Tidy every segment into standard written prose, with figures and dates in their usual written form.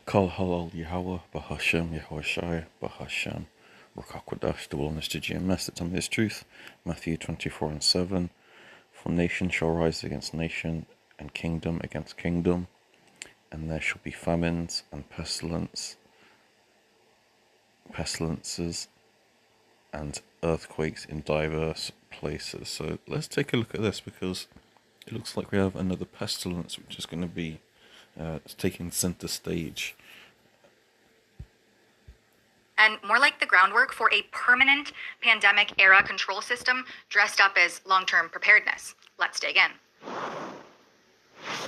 Kol halal Yahweh, Bahashem, Yahushai, Bahashem, Rukakwadash, the willingness to GMS, the time is truth. Matthew 24:7. For nation shall rise against nation, and kingdom against kingdom, and there shall be famines and pestilences, and earthquakes in diverse places. So let's take a look at this, because it looks like we have another pestilence which is going to be taking center stage. And more like the groundwork for a permanent pandemic-era control system dressed up as long-term preparedness. Let's dig in.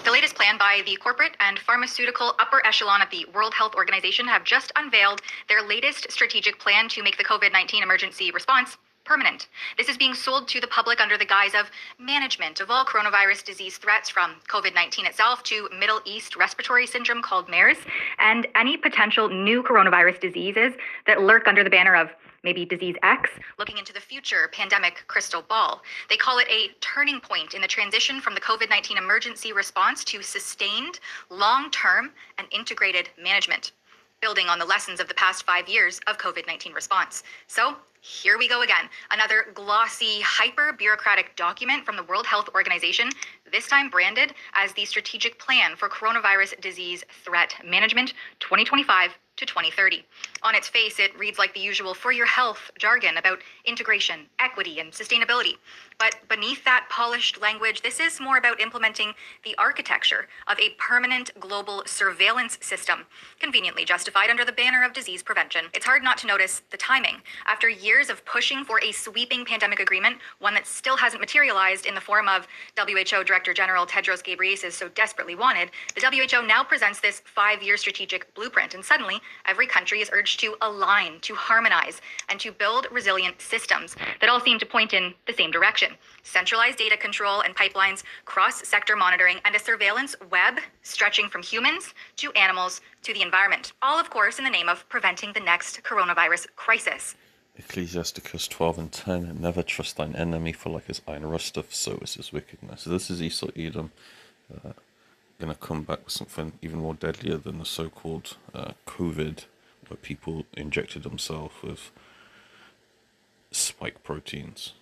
The latest plan by the corporate and pharmaceutical upper echelon of the World Health Organization have just unveiled their latest strategic plan to make the COVID-19 emergency response permanent. This is being sold to the public under the guise of management of all coronavirus disease threats, from COVID-19 itself to Middle East respiratory syndrome called MERS, and any potential new coronavirus diseases that lurk under the banner of maybe disease X, looking into the future pandemic crystal ball. They call it a turning point in the transition from the COVID-19 emergency response to sustained, long-term, and integrated management, building on the lessons of the past 5 years of COVID-19 response. So here we go again, another glossy, hyper-bureaucratic document from the World Health Organization, this time branded as the Strategic Plan for Coronavirus Disease Threat Management 2025 to 2030. On its face, it reads like the usual for your health jargon about integration, equity, and sustainability. But beneath that polished language, this is more about implementing the architecture of a permanent global surveillance system, conveniently justified under the banner of disease prevention. It's hard not to notice the timing. After years of pushing for a sweeping pandemic agreement, one that still hasn't materialized in the form of WHO Director General Tedros Ghebreyesus so desperately wanted, the WHO now presents this 5-year strategic blueprint, and suddenly every country is urged to align, to harmonize, and to build resilient systems that all seem to point in the same direction. Centralized data control and pipelines, cross-sector monitoring, and a surveillance web stretching from humans to animals to the environment. All, of course, in the name of preventing the next coronavirus crisis. Ecclesiasticus 12:10, never trust thine enemy, for like his iron rusteth, so is his wickedness. So this is Esau Edom going to come back with something even more deadlier than the so-called COVID, where people injected themselves with spike proteins.